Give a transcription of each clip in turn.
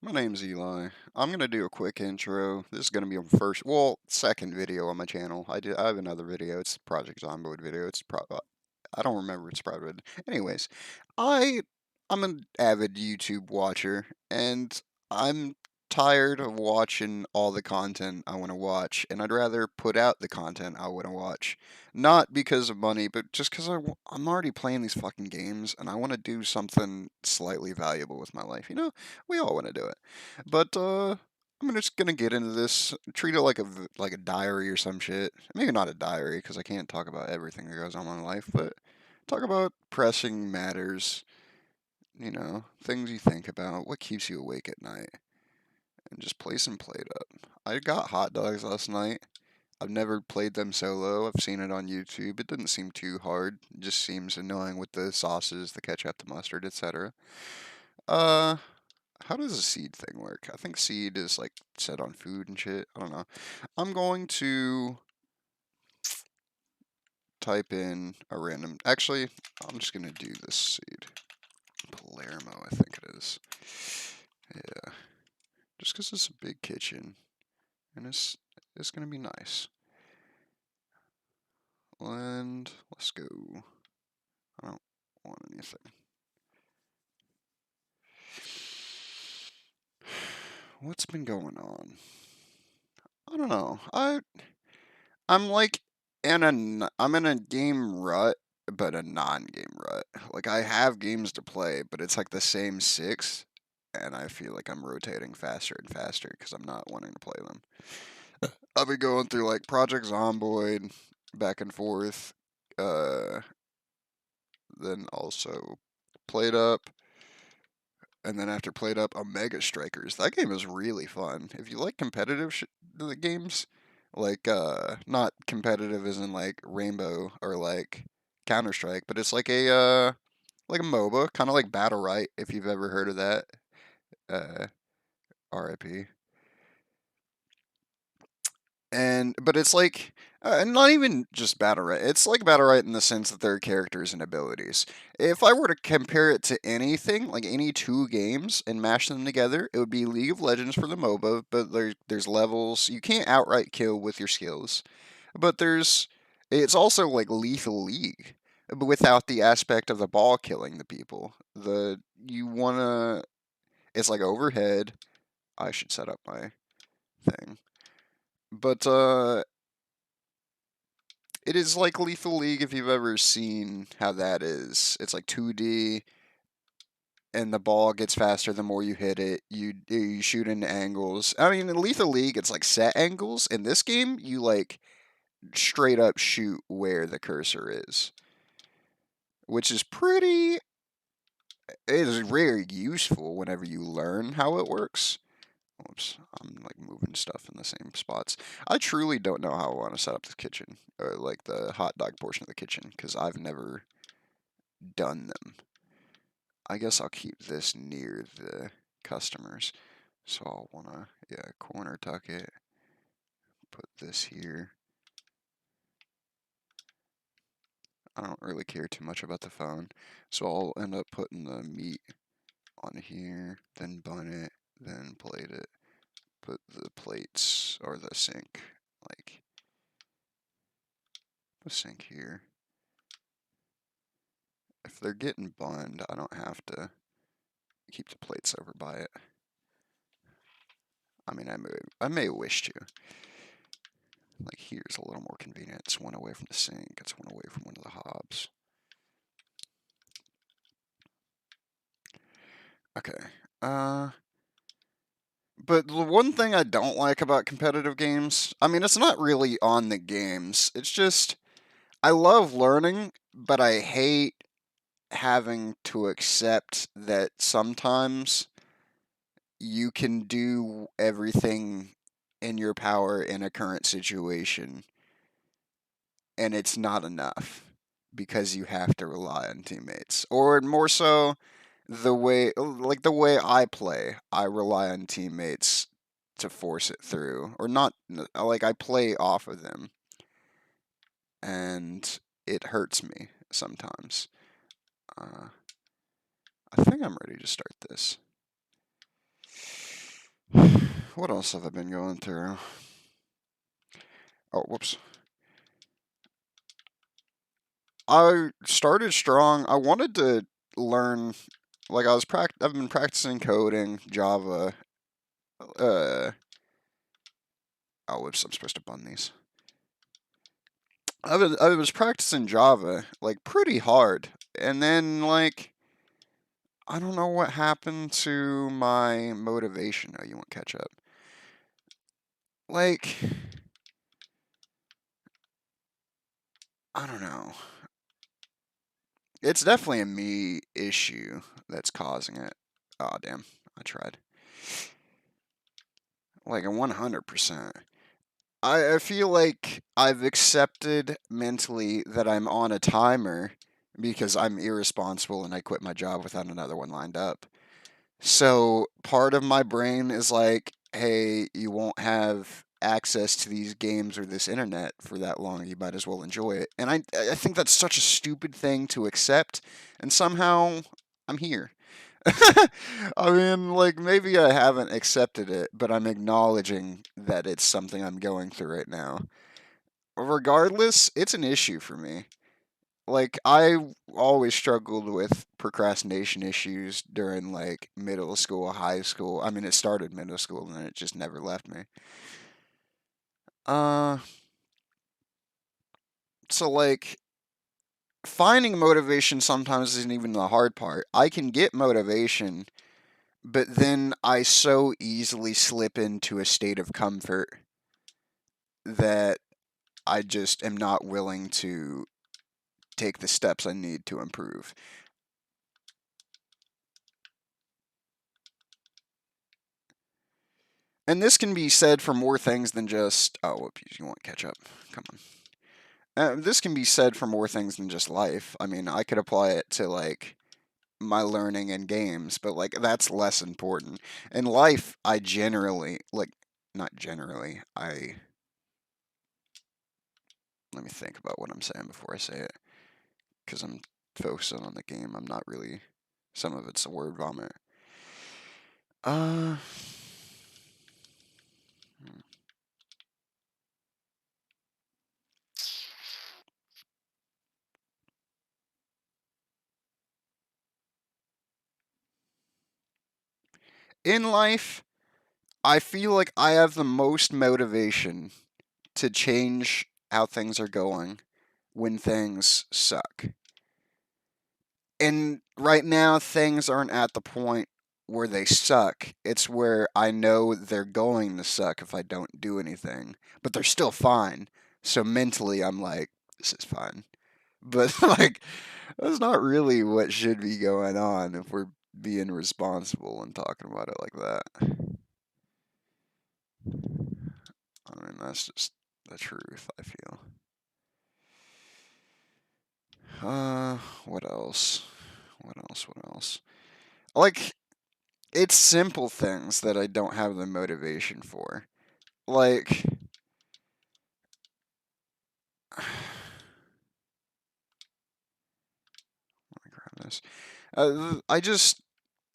My name's Eli. I'm gonna do a quick intro. This is gonna be a second video on my channel. I have another video. It's Project Zomboid video. I don't remember its private. Anyways, I I'm an avid YouTube watcher, and I'm tired of watching all the content I want to watch, and I'd rather put out the content I want to watch. Not because of money, but just because I'm already playing these fucking games, and I want to do something slightly valuable with my life. We all want to do it. But I'm just gonna get into this. Treat it like a diary or some shit. Maybe not a diary because I can't talk about everything that goes on in my life, but talk about pressing matters. Things you think about, what keeps you awake at night, and just play some Played Up. I got hot dogs last night. I've never played them solo. I've seen it on YouTube. It didn't seem too hard. It just seems annoying with the sauces, the ketchup, the mustard, etc. Uh, how does a seed thing work? I think seed is like set on food and shit. I don't know. I'm going to type in a random. Actually, I'm just gonna do this seed. Palermo, I think it is. Yeah, just because it's a big kitchen and it's gonna be nice. And let's go. I don't want anything. What's been going on? I don't know. I'm like I'm in a game rut, but a non-game rut. Like I have games to play, but it's like the same six, and I feel like I'm rotating faster and faster because I'm not wanting to play them. I've been going through like Project Zomboid, back and forth, uh, then also Played Up, and then after Played Up, Omega Strikers. That game is really fun. If you like competitive the games, like not competitive as in like Rainbow or like Counter Strike, but it's like a MOBA, kind of like Battle Right. If you've ever heard of that, uh, RIP. And but it's like not even just battle right. It's like battle right in the sense that there are characters and abilities. If I were to compare it to anything, like any two games, and mash them together, it would be League of Legends for the MOBA. But there's levels. You can't outright kill with your skills. But it's also like Lethal League, but without the aspect of the ball killing the people. The you wanna It's like overhead. I should set up my thing. But it is like Lethal League if you've ever seen how that is. It's like 2D, and the ball gets faster the more you hit it. You shoot into angles. I mean, in Lethal League, it's like set angles. In this game, you like straight up shoot where the cursor is, which is pretty. It is very useful whenever you learn how it works. Oops, I'm like moving stuff in the same spots. I truly don't know how I want to set up the kitchen, or like the hot dog portion of the kitchen, because I've never done them. I guess I'll keep this near the customers. So I'll wanna, yeah, corner tuck it, put this here. I don't really care too much about the phone, so I'll end up putting the meat on here, then bun it, then plate it, put the plates, or the sink, like, the sink here. If they're getting bunned, I don't have to keep the plates over by it. I mean, I may wish to. Like, here's a little more convenient. It's one away from the sink. It's one away from one of the hobs. Okay. But the one thing I don't like about competitive games, I mean, it's not really on the games. It's just, I love learning, but I hate having to accept that sometimes you can do everything in your power in a current situation, and it's not enough because you have to rely on teammates. Or more so, the way I play, I rely on teammates to force it through, or not. Like I play off of them, and it hurts me sometimes. Uh, I think I'm ready to start this. What else have I been going through? Oh, whoops. I started strong. I wanted to learn, like I've been practicing coding, Java. Uh, oh, whoops! I'm supposed to bun these. I was practicing Java like pretty hard, and then like I don't know what happened to my motivation. Oh, you want catch up? Like I don't know. It's definitely a me issue that's causing it. Oh damn! I tried. Like a 100%. I feel like I've accepted mentally that I'm on a timer because I'm irresponsible and I quit my job without another one lined up. So part of my brain is like, hey, you won't have access to these games or this internet for that long. You might as well enjoy it. And I think that's such a stupid thing to accept. And somehow I'm here. I mean, like, maybe I haven't accepted it, but I'm acknowledging that it's something I'm going through right now. Regardless, it's an issue for me. Like, I always struggled with procrastination issues during, like, middle school, high school. I mean, it started middle school and then it just never left me. Uh, so, like, finding motivation sometimes isn't even the hard part. I can get motivation, but then I so easily slip into a state of comfort that I just am not willing to take the steps I need to improve. And this can be said for more things than just, oh, whoops, you want to catch up. Come on. This can be said for more things than just life. I mean, I could apply it to, like, my learning in games, but, like, that's less important. In life, I generally, like, not generally, let me think about what I'm saying before I say it, because I'm focusing on the game. I'm not really, some of it's a word vomit. Uh, in life, I feel like I have the most motivation to change how things are going when things suck. And right now, things aren't at the point where they suck. It's where I know they're going to suck if I don't do anything, but they're still fine. So mentally, I'm like, this is fine. But, like, that's not really what should be going on if we're being responsible and talking about it like that. I mean, that's just the truth, I feel. What else? What else? What else? Like, it's simple things that I don't have the motivation for. Like, let me grab this. I just,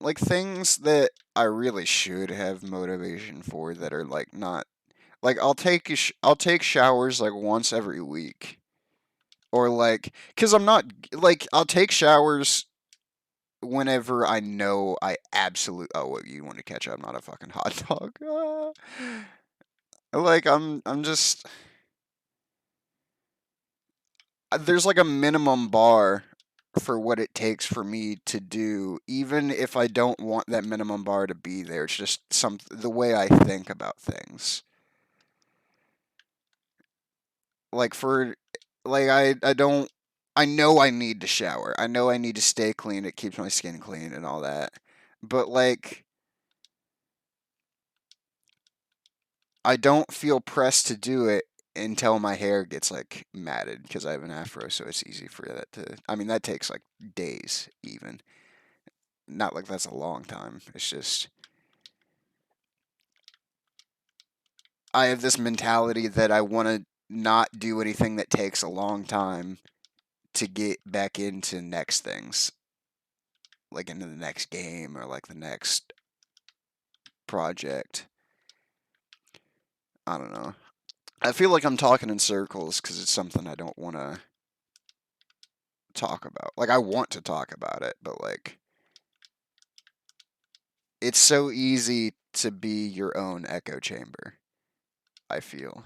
like, things that I really should have motivation for that are, like, not. Like, I'll take showers, like, once every week. Or, like, because I'm not, like, I'll take showers whenever I know I absolutely. Oh, what, you want to catch up? I'm not a fucking hot dog. Like, I'm just. There's like a minimum bar for what it takes for me to do, even if I don't want that minimum bar to be there. It's just the way I think about things. Like for like I don't I know I need to shower. I know I need to stay clean. It keeps my skin clean and all that. But like I don't feel pressed to do it until my hair gets like matted because I have an afro, so it's easy for that to. I mean, that takes like days even. Not like that's a long time. It's just I have this mentality that I want to not do anything that takes a long time to get back into next things, like into the next game or like the next project. I don't know. I feel like I'm talking in circles because it's something I don't want to talk about. Like, I want to talk about it, but like, it's so easy to be your own echo chamber, I feel.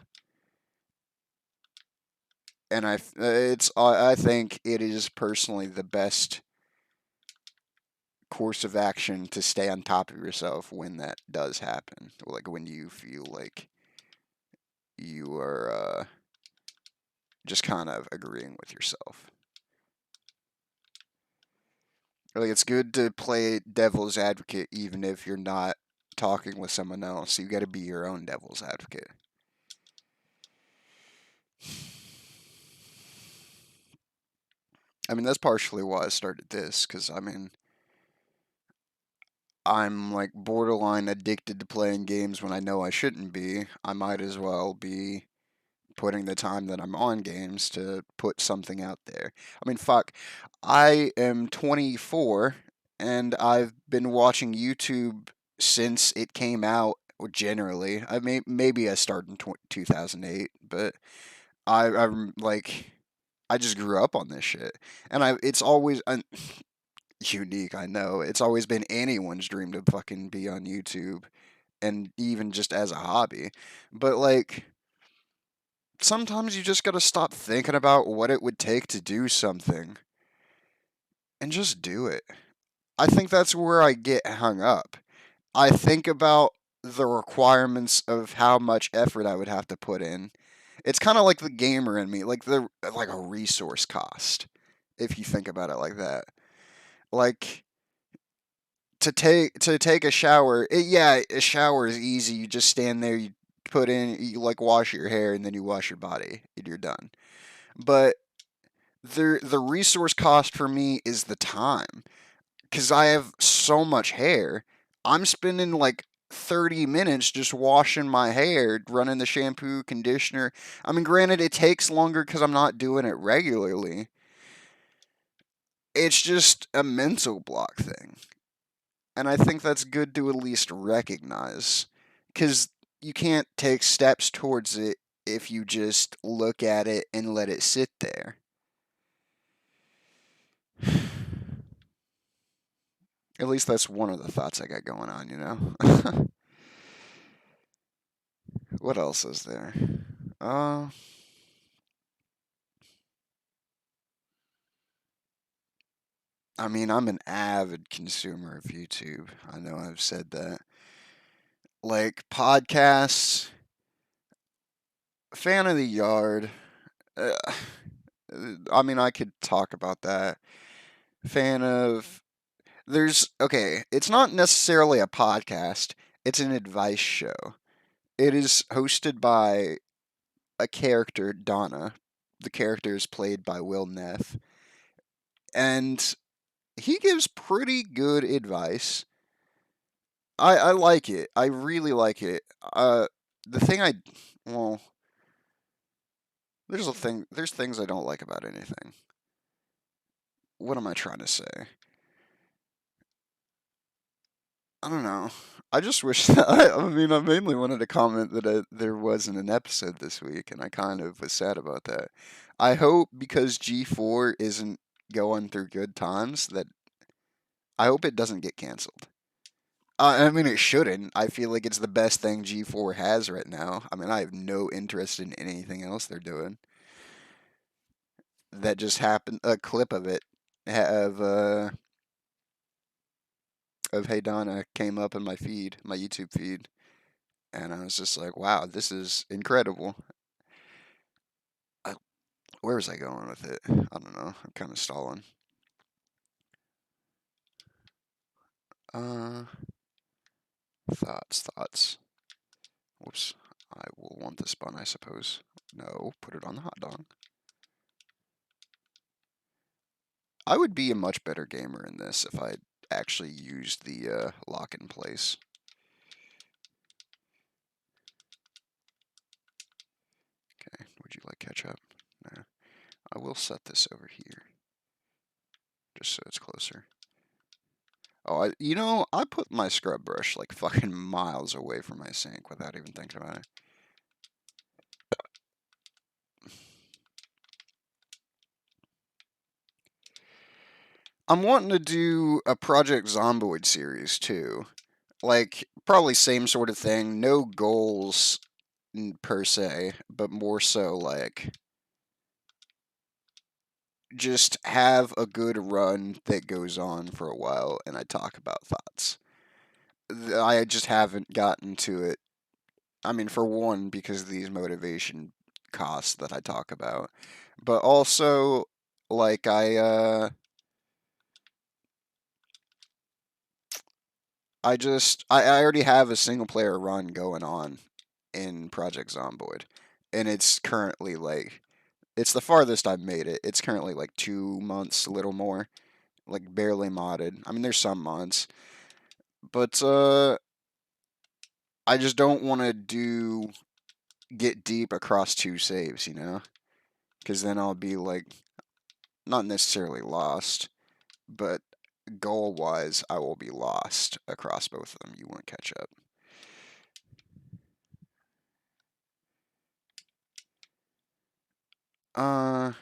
And I think it is personally the best course of action to stay on top of yourself when that does happen. Like when you feel like you are just kind of agreeing with yourself. Like it's good to play devil's advocate even if you're not talking with someone else. You got to be your own devil's advocate. I mean, that's partially why I started this, because I mean, I'm like borderline addicted to playing games when I know I shouldn't be. I might as well be putting the time that I'm on games to put something out there. I mean, fuck. I am 24 and I've been watching YouTube since it came out. Generally, I mean, maybe I started in 2008, but I'm like, I just grew up on this shit, and it's always unique. I know it's always been anyone's dream to fucking be on YouTube, and even just as a hobby, but like sometimes you just gotta stop thinking about what it would take to do something and just do it. I think that's where I get hung up. I think about the requirements of how much effort I would have to put in. It's kind of like the gamer in me, like a resource cost, if you think about it like that. Like to take a shower, yeah, a shower is easy. You just stand there, you put in, you like wash your hair, and then you wash your body, and you're done. But the resource cost for me is the time, because I have so much hair. I'm spending like 30 minutes just washing my hair, running the shampoo, conditioner. I mean, granted, it takes longer because I'm not doing it regularly. It's just a mental block thing. And I think that's good to at least recognize. Because you can't take steps towards it if you just look at it and let it sit there. At least that's one of the thoughts I got going on, you know? What else is there? Uh, I mean, I'm an avid consumer of YouTube. I know I've said that. Like podcasts, fan of the yard. Uh, I mean, I could talk about that. Fan of. Okay, it's not necessarily a podcast, it's an advice show. It is hosted by a character, Donna. The character is played by Will Neff. And he gives pretty good advice. I like it. I really like it. The thing well, there's things I don't like about anything. What am I trying to say? I don't know. I just wish that I mean, I mainly wanted to comment that there wasn't an episode this week, and I kind of was sad about that. I hope because G4 isn't going through good times that I hope it doesn't get canceled. I mean, it shouldn't. I feel like it's the best thing G4 has right now. I mean, I have no interest in anything else they're doing. That just happened. A clip of it of Hey Donna came up in my feed, my YouTube feed, and I was just like, wow, this is incredible. I, where was I going with it? I don't know. I'm kind of stalling. Uh, thoughts. Whoops. I will want this bun, I suppose. No, put it on the hot dog. I would be a much better gamer in this if I actually used the lock in place. Okay, would you like ketchup? No. I will set this over here, just so it's closer. Oh, I put my scrub brush like fucking miles away from my sink without even thinking about it. I'm wanting to do a Project Zomboid series too. Like, probably same sort of thing. No goals per se, but more so like just have a good run that goes on for a while and I talk about thoughts. I just haven't gotten to it. I mean, for one, because of these motivation costs that I talk about, but also like I already have a single player run going on in Project Zomboid, and it's currently like it's the farthest I've made it. It's currently like 2 months, a little more, like barely modded. I mean, there's some mods, but I just don't want to do get deep across two saves, you know, because then I'll be like not necessarily lost, but goal wise, I will be lost across both of them. You won't catch up. Uh,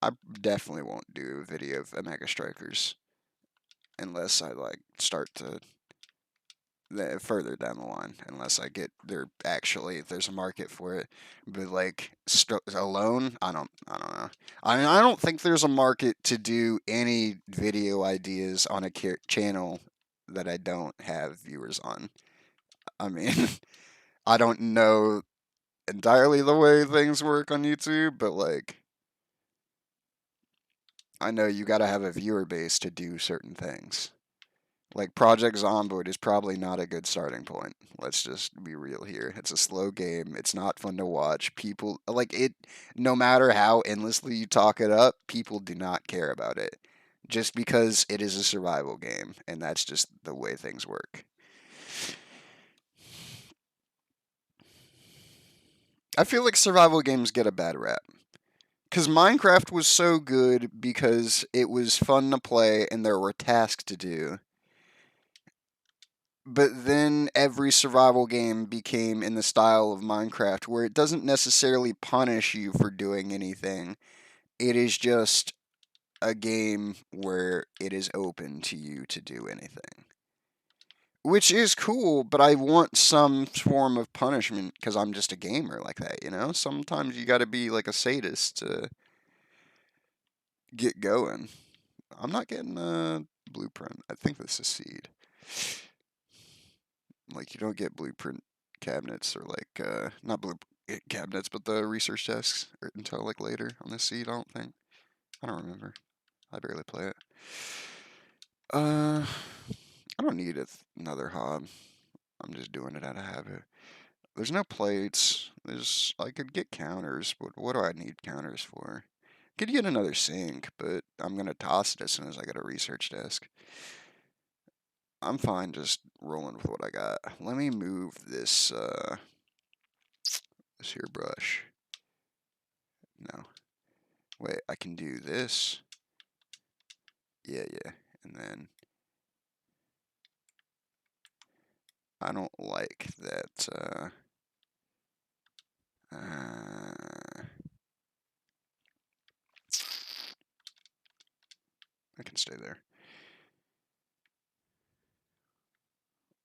I definitely won't do a video of Omega Strikers unless I like start to further down the line, unless I get there actually there's a market for it. But like alone, I don't know. I mean, I don't think there's a market to do any video ideas on a channel that I don't have viewers on. I mean, I don't know entirely the way things work on YouTube, but like I know you got to have a viewer base to do certain things. Like Project Zomboid is probably not a good starting point. Let's just be real here. It's a slow game. It's not fun to watch. People like it no matter how endlessly you talk it up, people do not care about it. Just because it is a survival game and that's just the way things work. I feel like survival games get a bad rap. Because Minecraft was so good because it was fun to play and there were tasks to do. But then every survival game became in the style of Minecraft, where it doesn't necessarily punish you for doing anything. It is just a game where it is open to you to do anything. Which is cool, but I want some form of punishment because I'm just a gamer like that, you know? Sometimes you gotta be like a sadist to get going. I'm not getting a blueprint. I think this is seed. Like you don't get blueprint cabinets or like not blue cabinets, but the research desks until like later on this seed. I don't think. I don't remember. I barely play it. I don't need another hob. I'm just doing it out of habit. There's no plates. There's I could get counters, but what do I need counters for? Could get another sink, but I'm gonna toss it as soon as I get a research desk. I'm fine just rolling with what I got. Let me move this here brush. No. Wait, I can do this. Yeah, yeah. And then I don't like that uh I can stay there.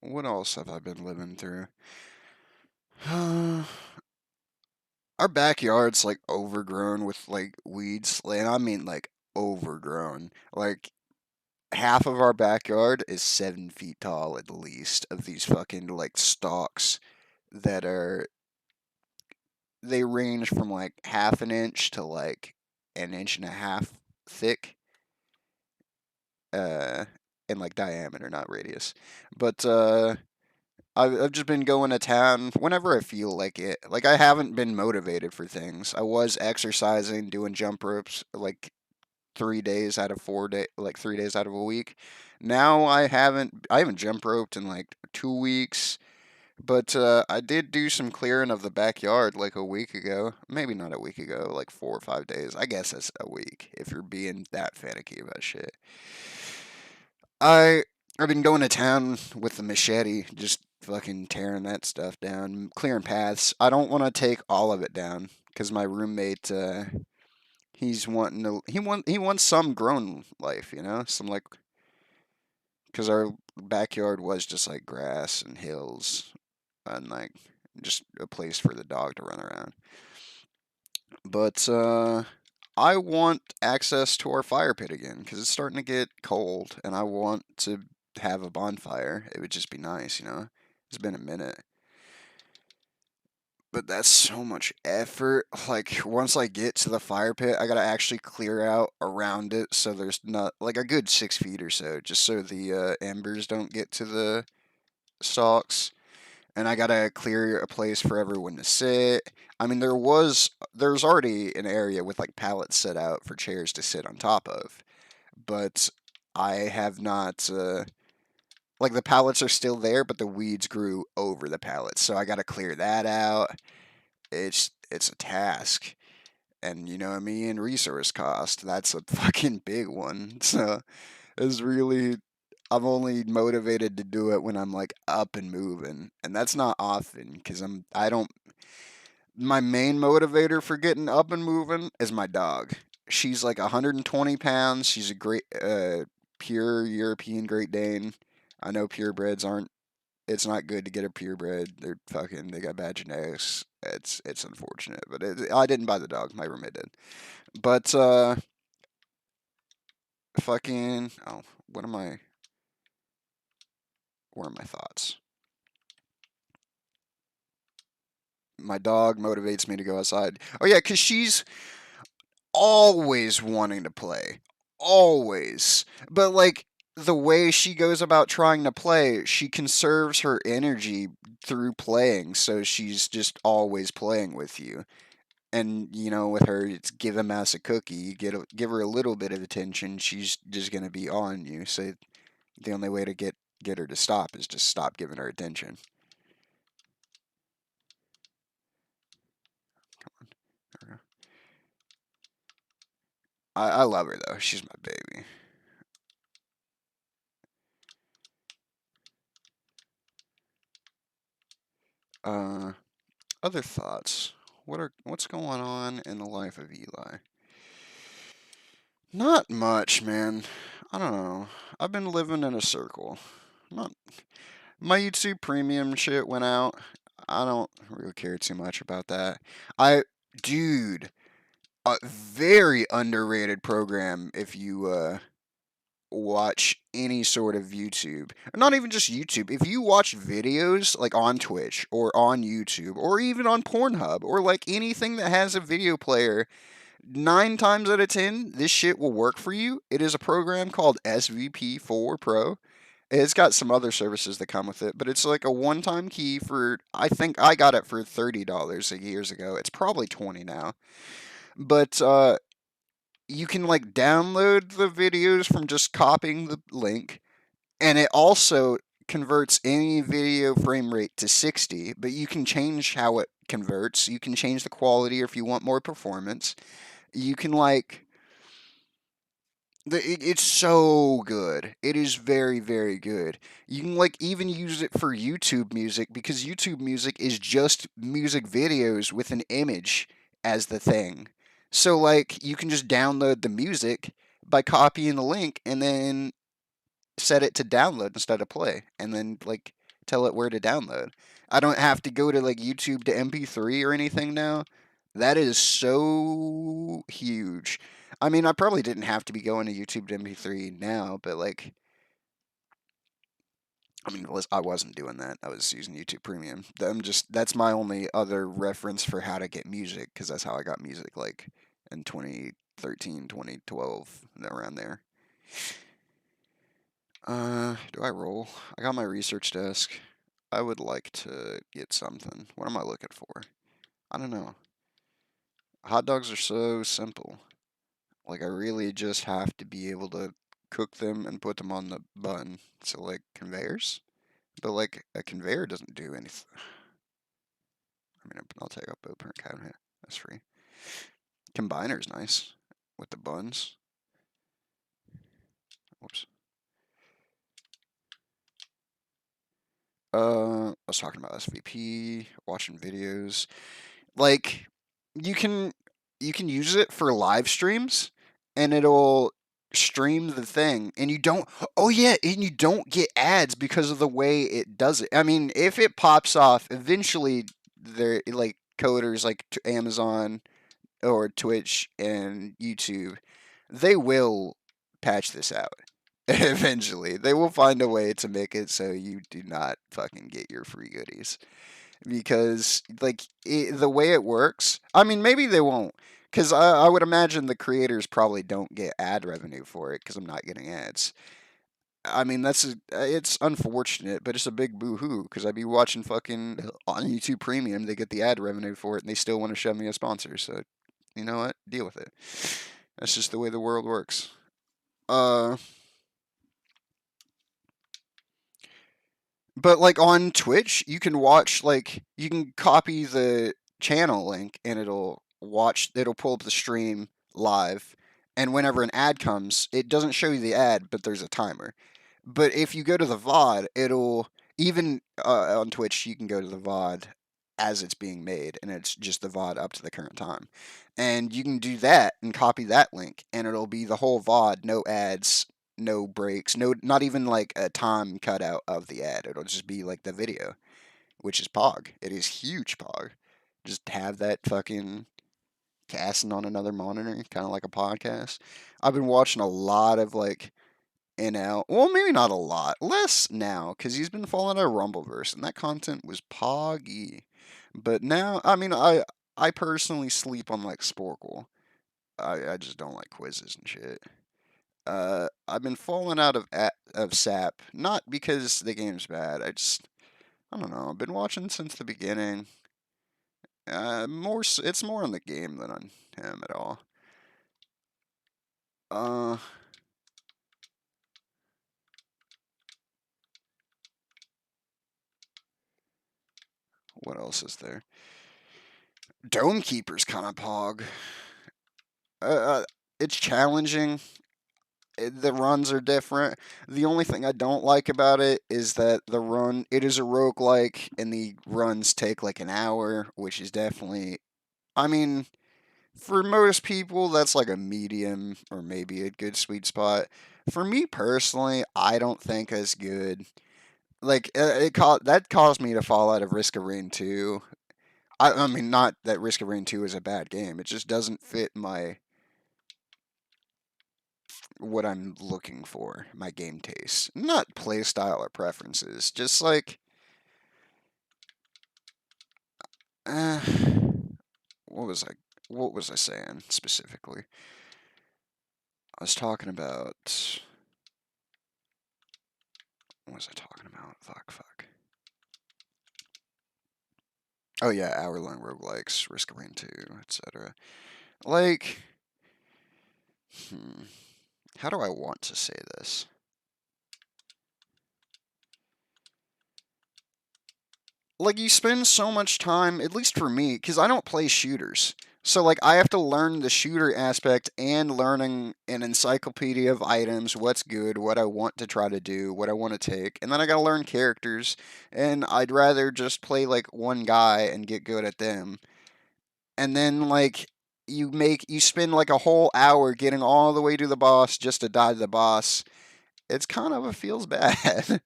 What else have I been living through? Our backyard's like overgrown with like weeds, and I mean like overgrown. Like half of our backyard is 7 feet tall at least of these fucking like stalks that are they range from like half an inch to like an inch and a half thick, uh, in like diameter, not radius. But I've just been going to town whenever I feel like it. Like I haven't been motivated for things. I was exercising, doing jump ropes like 3 days out of 4 day, like 3 days out of a week. Now I haven't jump roped in like 2 weeks. But I did do some clearing of the backyard like a week ago. Maybe not a week ago, like 4 or 5 days. I guess that's a week if you're being that finicky about shit. I I've been going to town with the machete, just fucking tearing that stuff down, clearing paths. I don't want to take all of it down because my roommate He's wanting to. He wants some grown life, you know, some like because our backyard was just like grass and hills and like just a place for the dog to run around. But I want access to our fire pit again because it's starting to get cold, and I want to have a bonfire. It would just be nice, you know. It's been a minute, but that's so much effort. Like once I get to the fire pit, I gotta actually clear out around it so there's not like a good 6 feet or so, just so the embers don't get to the stalks. And I gotta clear a place for everyone to sit. I mean, there's already an area with like pallets set out for chairs to sit on top of, but I have not. Like the pallets are still there, but the weeds grew over the pallets, so I gotta clear that out. It's a task, and you know what I mean. Resource cost. That's a fucking big one. So it's really I'm only motivated to do it when I'm like up and moving, and that's not often because I don't. My main motivator for getting up and moving is my dog. She's like 120 pounds. She's a great, pure European Great Dane. I know purebreds aren't. It's not good to get a purebred. They're fucking. They got bad genetics. It's unfortunate, but I didn't buy the dog. My roommate did. But fucking. Oh, what am I? What are my thoughts? My dog motivates me to go outside. Oh yeah, cause she's always wanting to play. Always. But like the way she goes about trying to play, she conserves her energy through playing, so she's just always playing with you. And you know, with her, it's give a mouse a cookie. You give her a little bit of attention, she's just gonna be on you. So the only way to get her to stop is just stop giving her attention. There we go. I love her though. She's my baby. Uh, Other thoughts? What's going on in the life of Eli? Not much, man. I don't know. I've been living in a circle. Not My YouTube Premium shit went out. I don't really care too much about that. I Dude, a very underrated program if you watch any sort of YouTube. Not even just YouTube. If you watch videos like on Twitch or on YouTube or even on Pornhub or like anything that has a video player, 9 times out of 10, this shit will work for you. It is a program called SVP4 Pro. It's got some other services that come with it, but it's like a one-time key for I think I got it for $30 years ago. It's probably 20 now. But you can like download the videos from just copying the link, and it also converts any video frame rate to 60, but you can change how it converts. You can change the quality or if you want more performance. You can like it's so good. It is very, very good. You can like even use it for YouTube music because YouTube music is just music videos with an image as the thing. So like you can just download the music by copying the link and then set it to download instead of play and then like tell it where to download. I don't have to go to like YouTube to MP3 or anything now. That is so huge. I mean, I probably didn't have to be going to YouTube to MP3 now, but like I mean, I wasn't doing that. I was using YouTube Premium. That's my only other reference for how to get music because that's how I got music like in 2013, 2012, around there. Do I roll? I got my research desk. I would like to get something. What am I looking for? I don't know. Hot dogs are so simple. Like, I really just have to be able to cook them and put them on the bun. So, like, conveyors? But, like, a conveyor doesn't do anything. I mean, I'll take up open cabinet. That's free. Combiner's nice with the buns. Whoops. I was talking about SVP, watching videos. Like, you can. you can use it for live streams, and it'll stream the thing, and you don't. Oh yeah, and you don't get ads because of the way it does it. I mean, if it pops off, eventually, they're like coders like Amazon or Twitch and YouTube, they will patch this out. Eventually, they will find a way to make it so you do not fucking get your free goodies, because like the way it works, I mean, maybe they won't, because I would imagine the creators probably don't get ad revenue for it because I'm not getting ads. I mean, it's unfortunate, but it's a big boo-hoo, because I'd be watching fucking on YouTube Premium, they get the ad revenue for it, and they still want to shove me a sponsor. So, you know what? Deal with it. That's just the way the world works. Uh, But like on Twitch, you can watch, like you can copy the channel link, and it'll pull up the stream live, and whenever an ad comes, it doesn't show you the ad, but there's a timer. But if you go to the VOD, it'll even on Twitch, you can go to the VOD as it's being made, and it's just the VOD up to the current time. And you can do that and copy that link, and it'll be the whole VOD, no ads, no breaks, no, not even like a time cutout of the ad. It'll just be like the video, which is Pog. It is huge Pog. Just have that fucking casting on another monitor, kind of like a podcast. I've been watching a lot of like in out. Well, maybe not a lot, less now, because he's been following a Rumbleverse, and that content was Poggy. But now, I mean, I personally sleep on like Sporkle. I just don't like quizzes and shit. I've been falling out of SAP, not because the game's bad. I don't know. I've been watching since the beginning. It's more on the game than on him at all. Uh, what else is there? Dome Keeper's kind of pog. Uh, uh, it's challenging. The runs are different. The only thing I don't like about it is that it is a roguelike, and the runs take like an hour, which is definitely, I mean, for most people, that's like a medium or maybe a good sweet spot. For me personally, I don't think as good. Like that caused me to fall out of Risk of Rain 2. I mean, not that Risk of Rain 2 is a bad game. It just doesn't fit my what I'm looking for, my game taste. Not play style or preferences. Just like uh, what was I what was I saying specifically? I was talking about what was I talking about? Fuck. Oh yeah, hour-long roguelikes, Risk of Rain 2, etc. Like, hmm, how do I want to say this? Like, you spend so much time, at least for me, because I don't play shooters. So, like, I have to learn the shooter aspect and learning an encyclopedia of items, what's good, what I want to try to do, what I want to take. And then I gotta learn characters, and I'd rather just play, like, one guy and get good at them. And then, like, you spend, like, a whole hour getting all the way to the boss just to die to the boss. It's kind of, it feels bad.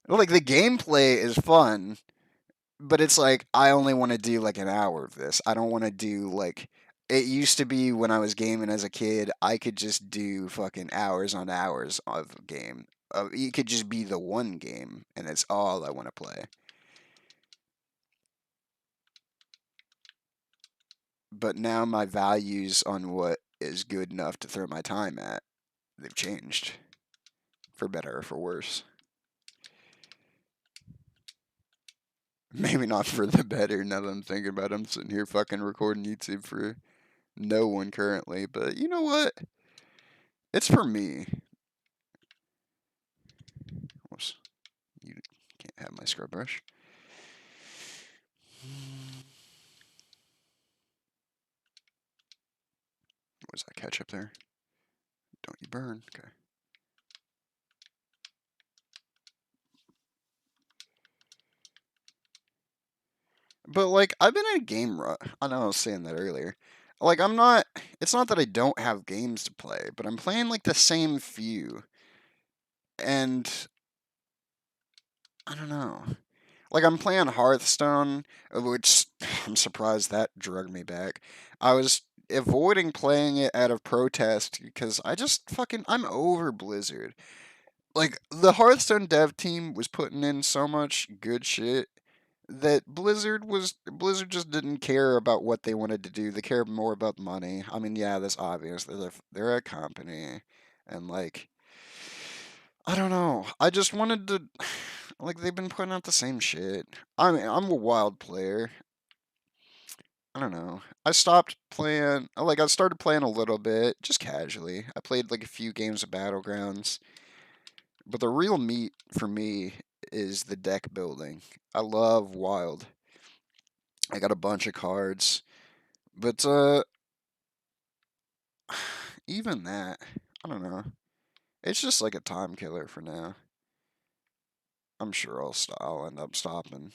Like, the gameplay is fun, but it's like I only want to do like an hour of this. I don't want to do like it used to be when I was gaming as a kid. I could just do fucking hours on hours of a game. It could just be the one game, and it's all I want to play. But now my values on what is good enough to throw my time at, they've changed, for better or for worse. Maybe not for the better. Now that I'm thinking about it, I'm sitting here fucking recording YouTube for no one currently. But you know what? It's for me. Whoops. You can't have my scrub brush. Was that ketchup there? Don't you burn. Okay. But like I've been in a game rut. I know I was saying that earlier. Like I'm not. It's not that I don't have games to play, but I'm playing like the same few, and I don't know. Like I'm playing Hearthstone, which I'm surprised that drug me back. I was avoiding playing it out of protest because I'm over Blizzard. Like the Hearthstone dev team was putting in so much good shit that Blizzard just didn't care about what they wanted to do. They cared more about money. I mean, yeah, that's obvious. They're a company, and like I don't know. I just wanted to like they've been putting out the same shit. I mean, I'm a wild player. I don't know. I stopped playing. Like I started playing a little bit, just casually. I played like a few games of Battlegrounds, but the real meat for me is the deck building. I love Wild. I got a bunch of cards, but even that, I don't know. It's just like a time killer for now. I'm sure I'll end up stopping.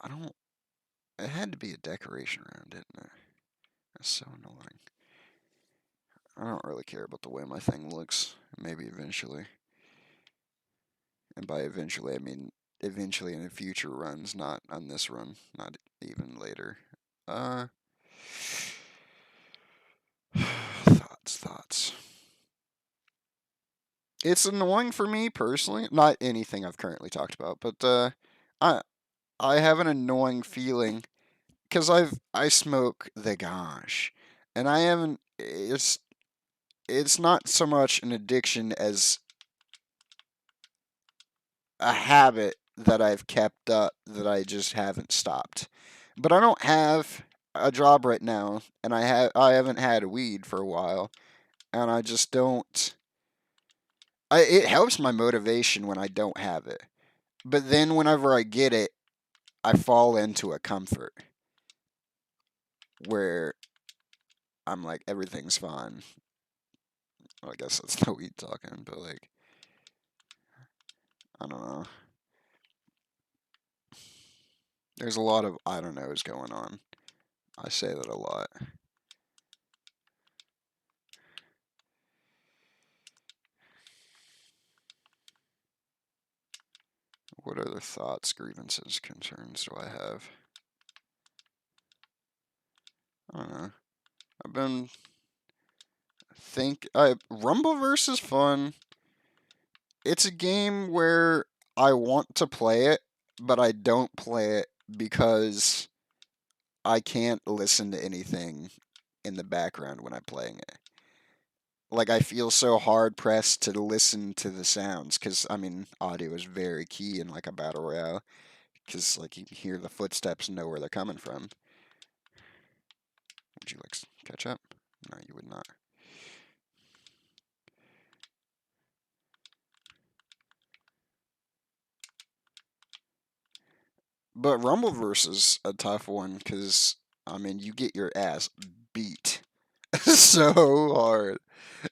I don't. It had to be a decoration round, didn't it? That's so annoying. I don't really care about the way my thing looks. Maybe eventually. And by eventually, I mean eventually in the future runs, not on this run, not even later. Uh, thoughts. It's annoying for me personally. Not anything I've currently talked about, but I I have an annoying feeling because I smoke the gosh, and I haven't. It's not so much an addiction as a habit that I've kept up that I just haven't stopped. But I don't have a job right now, and I haven't had weed for a while, and I just don't. It helps my motivation when I don't have it, but then whenever I get it, I fall into a comfort where I'm like everything's fine. Well, I guess that's the weed talking, but like I don't know. There's a lot of I don't knows going on. I say that a lot. What other thoughts, grievances, concerns do I have? I don't know. I've been Rumbleverse is fun. It's a game where I want to play it, but I don't play it because I can't listen to anything in the background when I'm playing it. Like I feel so hard pressed to listen to the sounds because I mean audio is very key in like a battle royale because like you can hear the footsteps and know where they're coming from. Would you like catch up? No, you would not. But Rumbleverse is a tough one because I mean you get your ass beat so hard.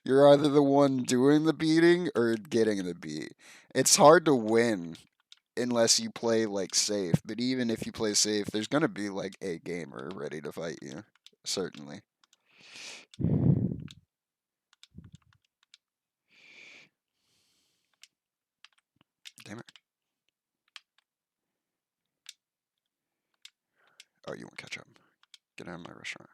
You're either the one doing the beating or getting the beat. It's hard to win unless you play like safe. But even if you play safe, there's gonna be like a gamer ready to fight you. Certainly. Damn it. Oh, you want catch up? Get out of my restaurant.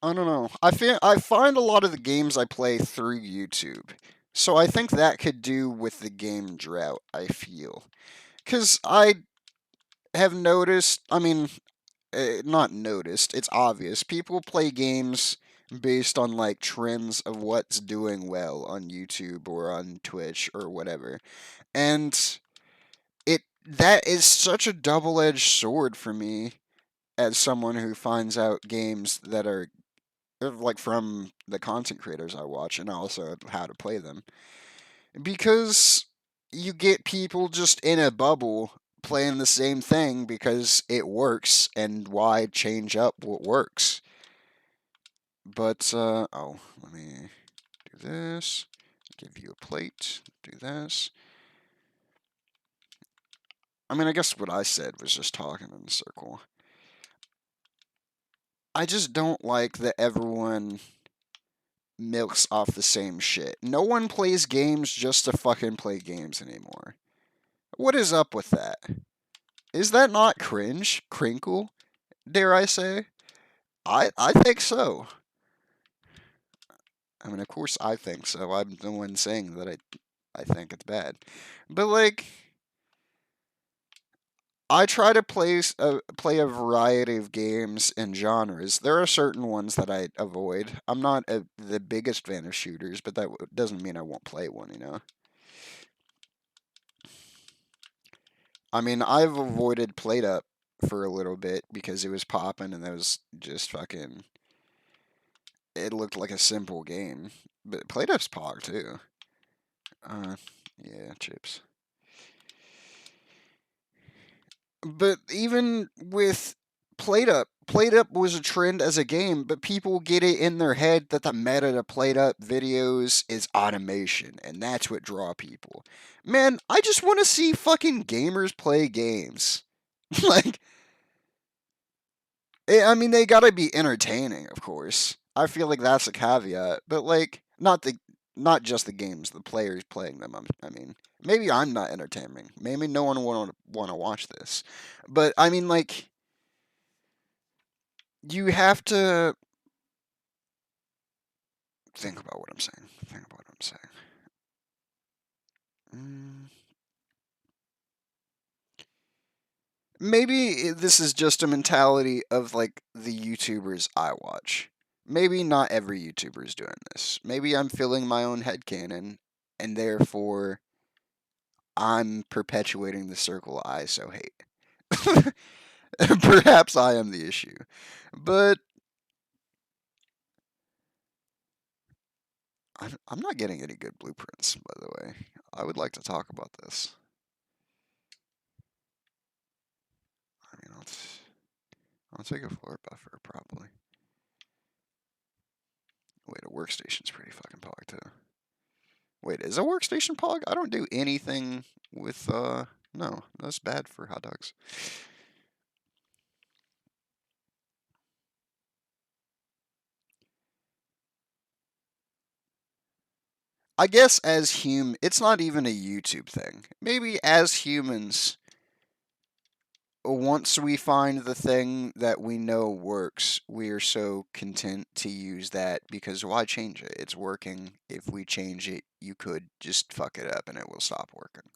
I don't know. I find a lot of the games I play through YouTube. So I think that could do with the game drought, I feel. Cuz I have noticed, I mean, not noticed, it's obvious. People play games based on like trends of what's doing well on YouTube or on Twitch or whatever. And that is such a double-edged sword for me as someone who finds out games that are like from the content creators I watch and also how to play them. Because you get people just in a bubble playing the same thing because it works and why change up what works. But oh, let me do this. Give you a plate. Do this. I mean, I guess what I said was just talking in a circle. I just don't like that everyone milks off the same shit. No one plays games just to fucking play games anymore. What is up with that? Is that not cringe? Crinkle? Dare I say? I think so. I mean, of course I think so. I'm the one saying that I think it's bad. But like, I try to play a variety of games and genres. There are certain ones that I avoid. I'm not the biggest fan of shooters, but that doesn't mean I won't play one, you know? I mean, I've avoided Played Up for a little bit because it was popping and that was just fucking. It looked like a simple game. But Played Up's Pog too. Uh, yeah, chips. But even with Played Up was a trend as a game, but people get it in their head that the meta to Played Up videos is automation, and that's what draw people. Man, I just want to see fucking gamers play games. Like, I mean, they gotta be entertaining, of course. I feel like that's a caveat, but like, not just the games, the players playing them. I mean, maybe I'm not entertaining. Maybe no one want to watch this, but I mean, like, you have to think about what I'm saying. Think about what I'm saying. Mm, maybe this is just a mentality of like the YouTubers I watch. Maybe not every YouTuber is doing this. Maybe I'm filling my own headcanon, and therefore I'm perpetuating the circle I so hate. Perhaps I am the issue. But I'm not getting any good blueprints, by the way. I would like to talk about this. I mean, I'll take a floor buffer, probably. Wait, a workstation's pretty fucking pog, too. Wait, is a workstation pog? I don't do anything with, no, that's bad for hot dogs. I guess it's not even a YouTube thing. Maybe as humans, once we find the thing that we know works, we are so content to use that because why change it? It's working. If we change it, you could just fuck it up and it will stop working.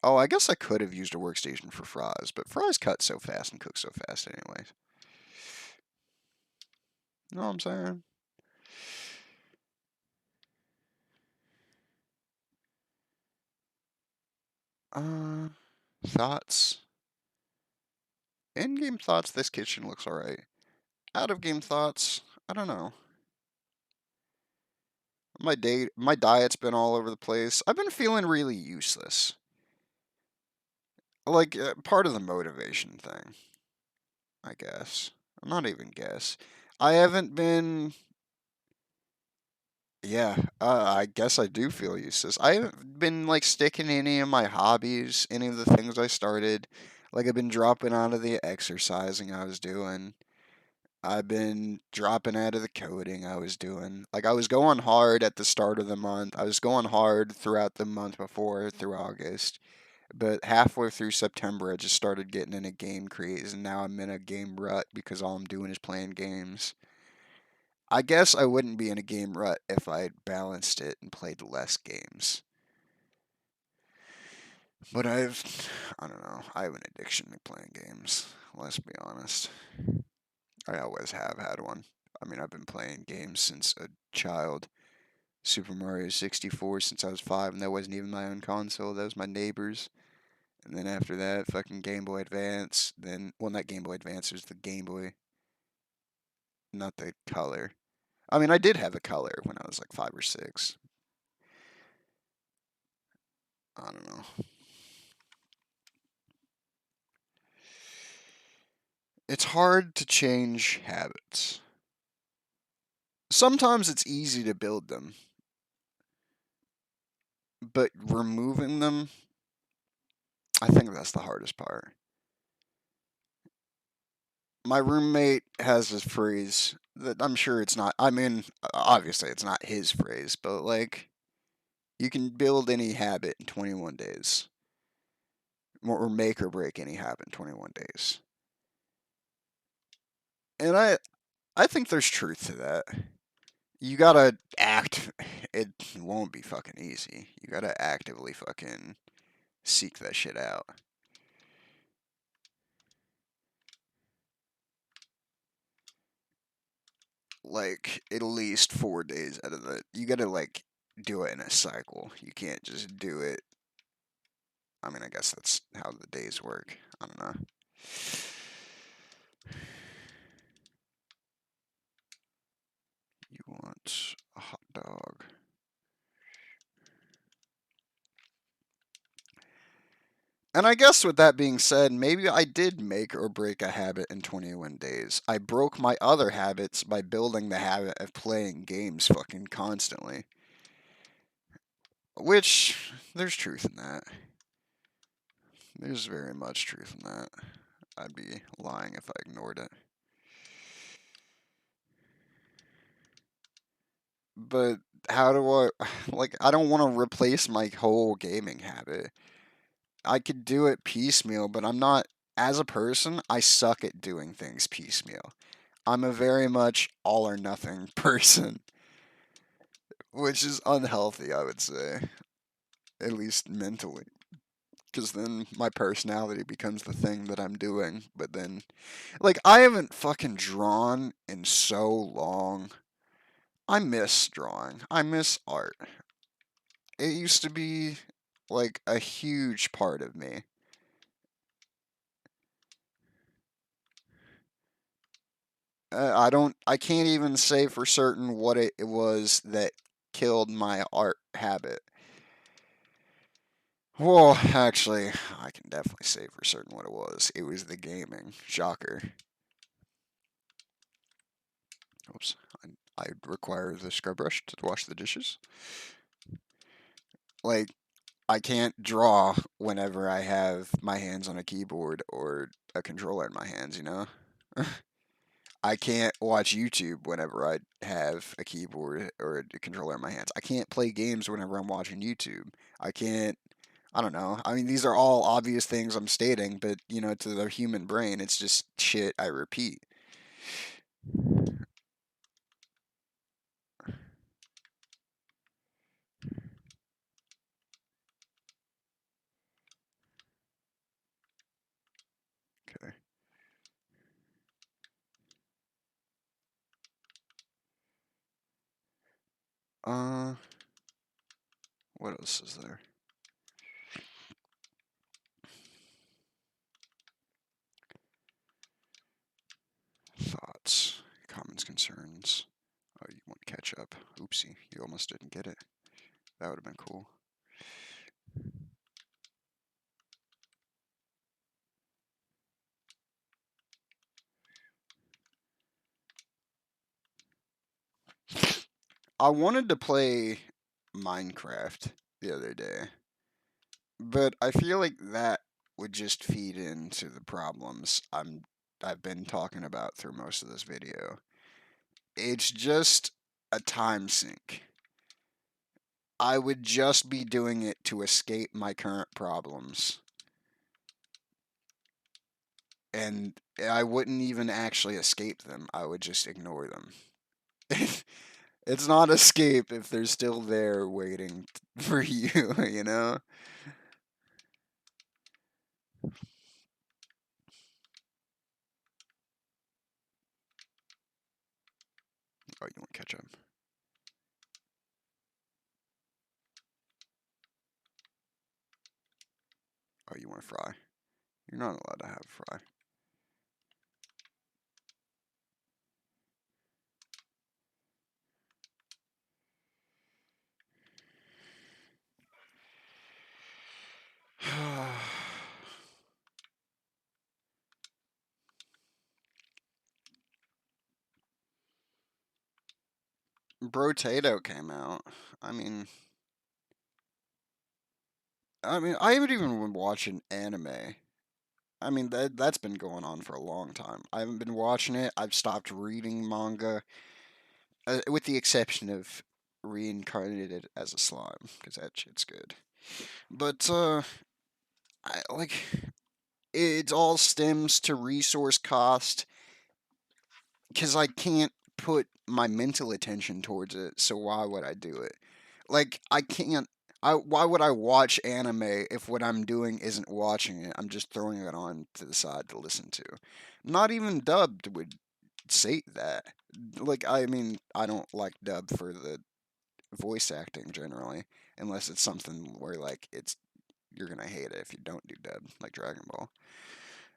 Oh, I guess I could have used a workstation for fries, but fries cut so fast and cook so fast anyways. You know what I'm saying? Uh, thoughts? In-game thoughts, this kitchen looks alright. Out-of-game thoughts, I don't know. My diet's been all over the place. I've been feeling really useless. Like, part of the motivation thing, I guess. Not even guess. I haven't been. Yeah, I guess I do feel useless. I haven't been like sticking to any of my hobbies, any of the things I started. Like I've been dropping out of the exercising I was doing. I've been dropping out of the coding I was doing. Like I was going hard at the start of the month. I was going hard throughout the month before through August. But halfway through September, I just started getting in a game craze, and now I'm in a game rut because all I'm doing is playing games. I guess I wouldn't be in a game rut if I would balanced it and played less games. But I don't know, I have an addiction to playing games. Let's be honest. I always have had one. I mean, I've been playing games since a child. Super Mario 64 since I was 5, and that wasn't even my own console, that was my neighbor's. And then after that, fucking Game Boy Advance. Then, well, not Game Boy Advance, it was the Game Boy, not the color. I mean, I did have a color when I was like 5 or 6. I don't know. It's hard to change habits. Sometimes it's easy to build them. but removing them, I think that's the hardest part. My roommate has this phrase that I'm sure it's not, I mean, obviously it's not his phrase, but like, you can build any habit in 21 days, or make or break any habit in 21 days. And I think there's truth to that. You gotta act, it won't be fucking easy. You gotta actively fucking seek that shit out. Like, at least 4 days out of the, you gotta, like, do it in a cycle. You can't just do it. I mean, I guess that's how the days work. I don't know. You want a hot dog. And I guess with that being said, maybe I did make or break a habit in 21 days. I broke my other habits by building the habit of playing games fucking constantly. Which, there's truth in that. There's very much truth in that. I'd be lying if I ignored it. But how do I, like, I don't want to replace my whole gaming habit. I could do it piecemeal, but I'm not, as a person, I suck at doing things piecemeal. I'm a very much all or nothing person, which is unhealthy, I would say, at least mentally. Because then my personality becomes the thing that I'm doing. But then, like, I haven't fucking drawn in so long. I miss drawing. I miss art. It used to be, like, a huge part of me. I can't even say for certain what it was that killed my art habit. Well, actually, I can definitely say for certain what it was. It was the gaming. Shocker. Oops. I require the scrub brush to wash the dishes. Like, I can't draw whenever I have my hands on a keyboard or a controller in my hands, you know? I can't watch YouTube whenever I have a keyboard or a controller in my hands. I can't play games whenever I'm watching YouTube. I can't, I don't know. I mean, these are all obvious things I'm stating, but, you know, to the human brain, it's just shit I repeat. Okay. Uh, what else is there? Thoughts, comments, concerns. Oh, you want ketchup. Oopsie, you almost didn't get it. That would have been cool. I wanted to play Minecraft the other day, but I feel like that would just feed into the problems I've been talking about through most of this video. It's just a time sink. I would just be doing it to escape my current problems. And I wouldn't even actually escape them. I would just ignore them. It's not escape if they're still there waiting for you, you know? Oh, you want ketchup? Oh, you want to fry? You're not allowed to have fry. Brotato came out. I mean, I mean, I haven't even been watching anime. I mean, that's been going on for a long time. I haven't been watching it. I've stopped reading manga, with the exception of Reincarnated as a Slime, because that shit's good. But I like it all stems to resource cost, because I can't put my mental attention towards it. So why would I do it? Like I can't. Why would I watch anime if what I'm doing isn't watching it? I'm just throwing it on to the side to listen to. Not even dubbed would say that. Like, I mean, I don't like dub for the voice acting generally, unless it's something where like it's you're gonna hate it if you don't do dub, like Dragon Ball.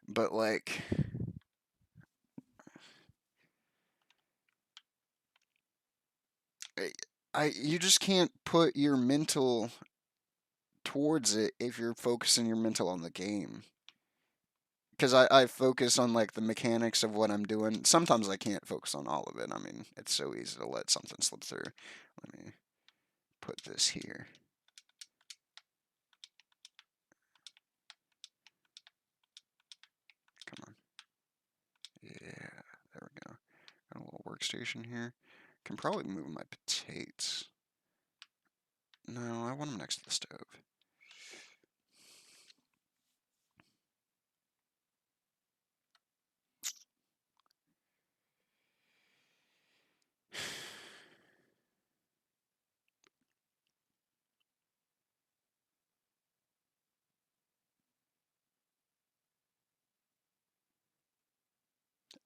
But like, I, you just can't put your mental towards it if you're focusing your mental on the game. Because I focus on like the mechanics of what I'm doing. Sometimes I can't focus on all of it. I mean, it's so easy to let something slip through. Let me put this here. Come on. Yeah, there we go. Got a little workstation here. Can probably move my potatoes. No, I want them next to the stove.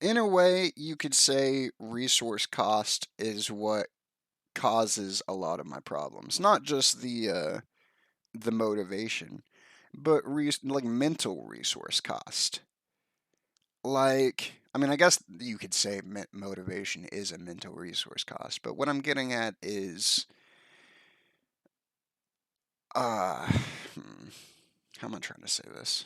In a way, you could say resource cost is what causes a lot of my problems. Not just the motivation, but like mental resource cost. Like, I mean, I guess you could say motivation is a mental resource cost, but what I'm getting at is, uh, hmm, how am I trying to say this?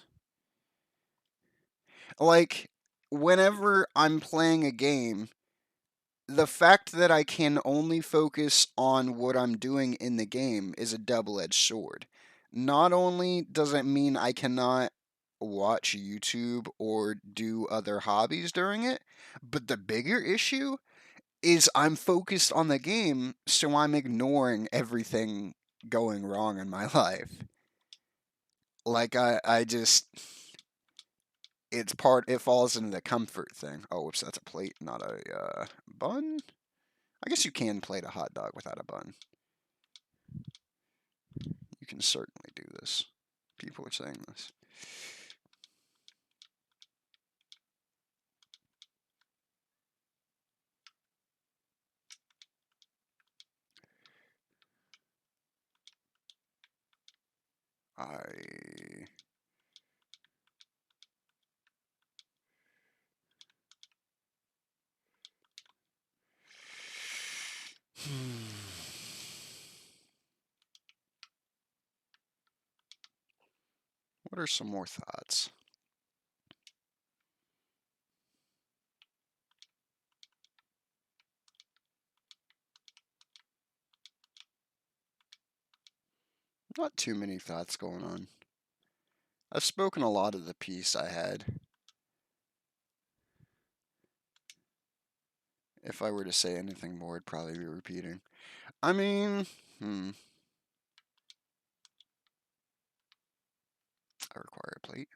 Like, whenever I'm playing a game, the fact that I can only focus on what I'm doing in the game is a double edged sword. Not only does it mean I cannot watch YouTube or do other hobbies during it, but the bigger issue is I'm focused on the game, so I'm ignoring everything going wrong in my life. Like, I just, it falls into the comfort thing. Oh, whoops, that's a plate, not a bun? I guess you can plate a hot dog without a bun. You can certainly do this. People are saying this. I. What are some more thoughts? Not too many thoughts going on. I've spoken a lot of the piece I had. If I were to say anything more, it'd probably be repeating. I mean, I require a plate.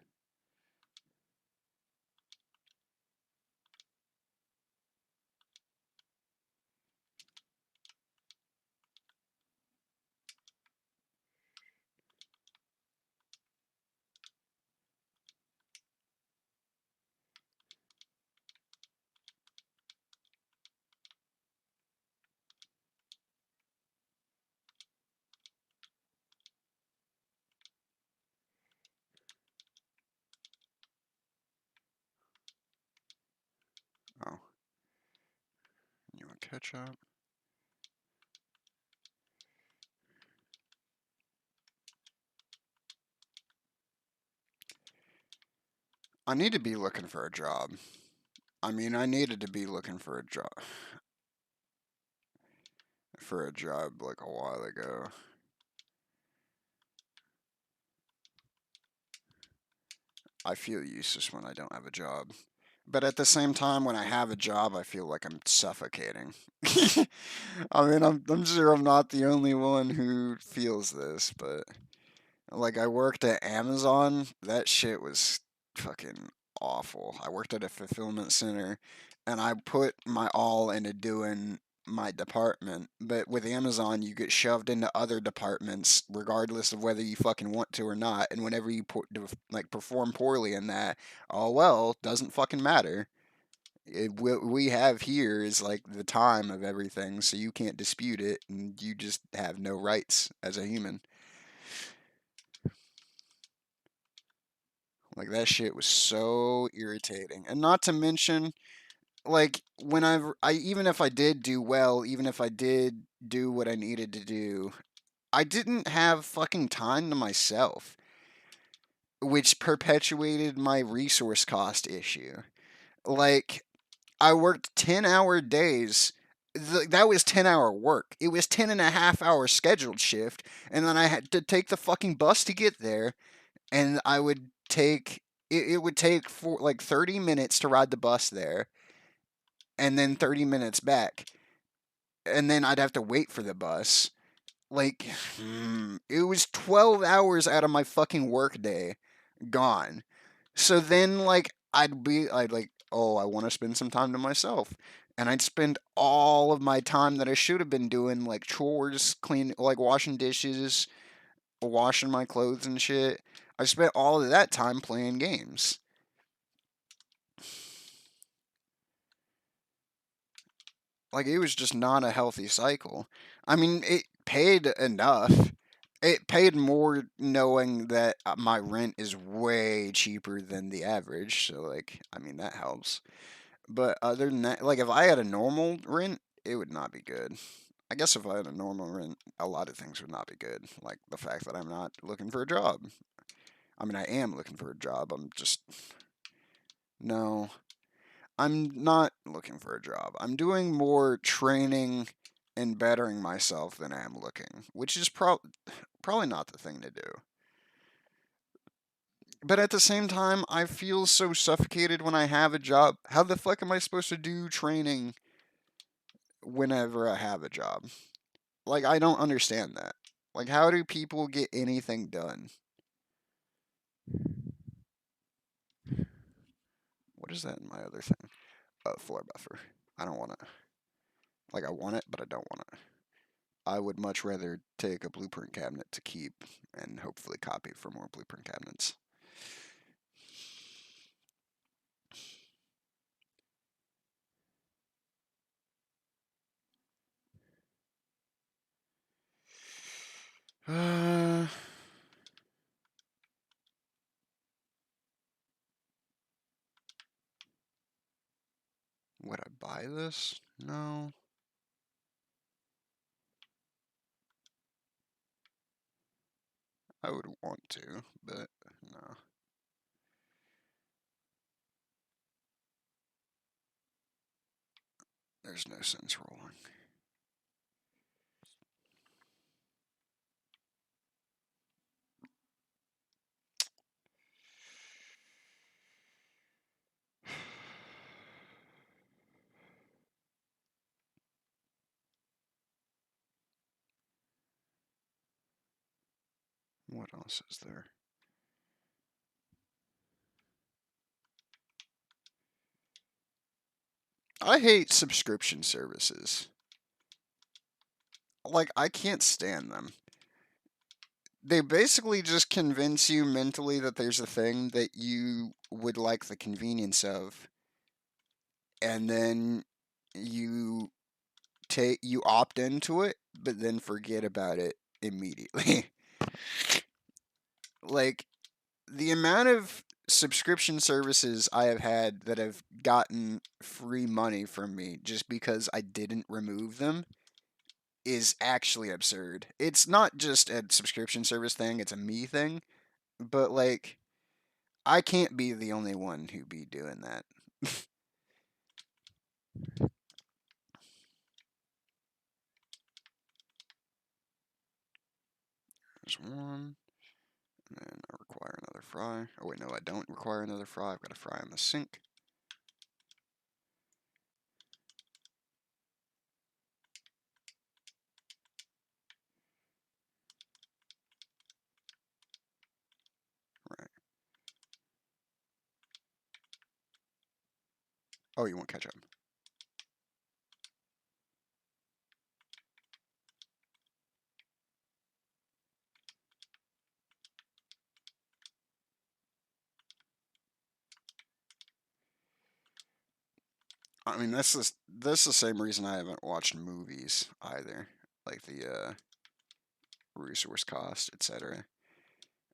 Oh, you want ketchup? I need to be looking for a job. I mean, I needed to be looking for a job like a while ago. I feel useless when I don't have a job. But at the same time, when I have a job, I feel like I'm suffocating. I mean, I'm sure I'm not the only one who feels this, but like I worked at Amazon, that shit was fucking awful. I worked at a fulfillment center and I put my all into doing my department, but with Amazon you get shoved into other departments regardless of whether you fucking want to or not, and whenever you like perform poorly in that, oh well, doesn't fucking matter. What we have here is like the time of everything, so you can't dispute it and you just have no rights as a human. Like that shit was so irritating. And not to mention, like whenever I even if I did do well, even if I did do what I needed to do, I didn't have fucking time to myself, which perpetuated my resource cost issue. Like I worked 10-hour days. That was 10-hour work. It was 10.5 hour scheduled shift, and then I had to take the fucking bus to get there, and I would take it would take for like 30 minutes to ride the bus there and then 30 minutes back, and then I'd have to wait for the bus. Like it was 12 hours out of my fucking work day gone. So then like I'd like, oh, I want to spend some time to myself, and I'd spend all of my time that I should have been doing like chores, clean, like washing dishes, washing my clothes and shit. I spent all of that time playing games. Like it was just not a healthy cycle. I mean, it paid enough. It paid more knowing that my rent is way cheaper than the average. So like, I mean that helps. But other than that, like if I had a normal rent, it would not be good. I guess if I had a normal rent, a lot of things would not be good. Like the fact that I'm not looking for a job. I mean, I am looking for a job. I'm just no. I'm not looking for a job. I'm doing more training and bettering myself than I am looking, which is probably not the thing to do. But at the same time, I feel so suffocated when I have a job. How the fuck am I supposed to do training whenever I have a job? Like, I don't understand that. Like, how do people get anything done? What is that in my other thing? Floor buffer. I don't want it. Like, I want it, but I don't want it. I would much rather take a blueprint cabinet to keep and hopefully copy for more blueprint cabinets. Uh, would I buy this? No. I would want to, but no. There's no sense rolling. What else is there? I hate subscription services. Like, I can't stand them. They basically just convince you mentally that there's a thing that you would like the convenience of, and then you you opt into it, but then forget about it immediately. Like the amount of subscription services I have had that have gotten free money from me just because I didn't remove them is actually absurd. It's not just a subscription service thing, it's a me thing, but like I can't be the only one who be doing that. There's one, and then I require another fry. Oh wait, no, I don't require another fry. I've got a fry in the sink. Right. Oh, you want ketchup? I mean, that's the same reason I haven't watched movies either, like the resource cost, etc.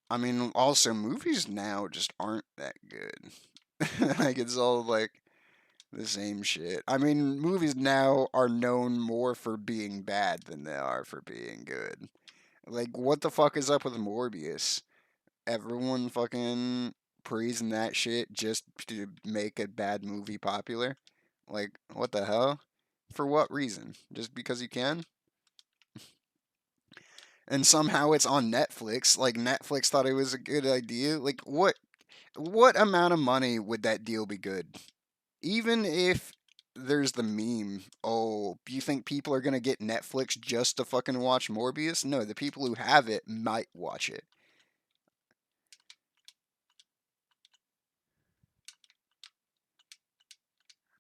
I mean, also movies now just aren't that good. Like it's all like the same shit. I mean, movies now are known more for being bad than they are for being good. Like, what the fuck is up with Morbius? Everyone fucking praising that shit just to make a bad movie popular? Like, what the hell? For what reason? Just because you can? And somehow it's on Netflix. Like Netflix thought it was a good idea. Like what amount of money would that deal be good? Even if there's the meme, oh, you think people are gonna get Netflix just to fucking watch Morbius? No, the people who have it might watch it.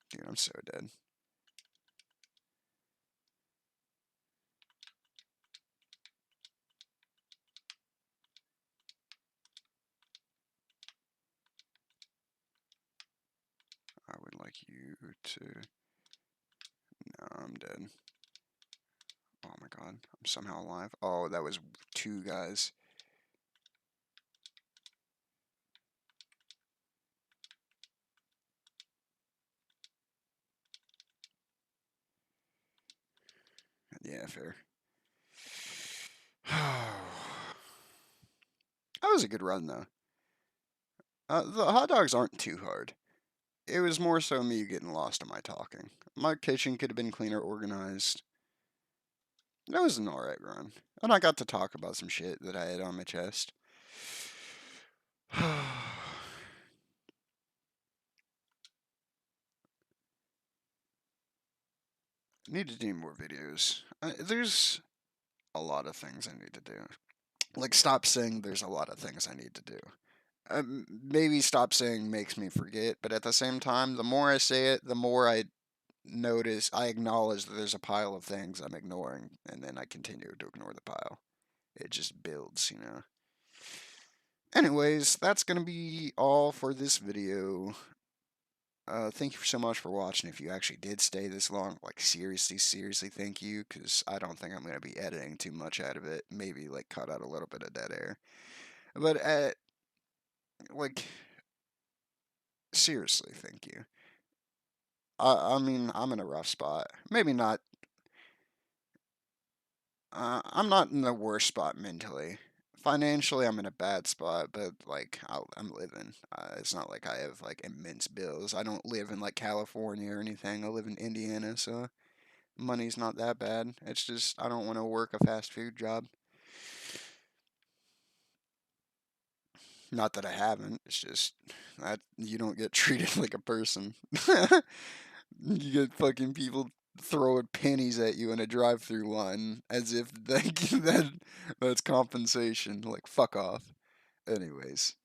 Dude, I'm so dead. I would like you to. No, I'm dead. Oh my god, I'm somehow alive. Oh, that was two guys. Yeah, fair. That was a good run though. The hot dogs aren't too hard. It was more so me getting lost in my talking. My kitchen could have been cleaner organized. That was an alright run. And I got to talk about some shit that I had on my chest. Need to do more videos. There's a lot of things I need to do. Like, stop saying there's a lot of things I need to do. Maybe stop saying makes me forget, but at the same time, the more I say it, the more I acknowledge that there's a pile of things I'm ignoring, and then I continue to ignore the pile. It just builds, you know. Anyways, that's gonna be all for this video. Thank you so much for watching. If you actually did stay this long, like seriously, seriously, thank you, because I don't think I'm gonna be editing too much out of it. Maybe like cut out a little bit of dead air. But like seriously, thank you. I mean, I'm in a rough spot. Maybe not. I'm not in the worst spot mentally. Financially, I'm in a bad spot, but like I'm living. It's not like I have like immense bills. I don't live in like California or anything. I live in Indiana, so money's not that bad. It's just I don't want to work a fast food job. Not that I haven't. It's just that you don't get treated like a person. You get fucking people throwing pennies at you in a drive-through line as if that's compensation. Like fuck off. Anyways.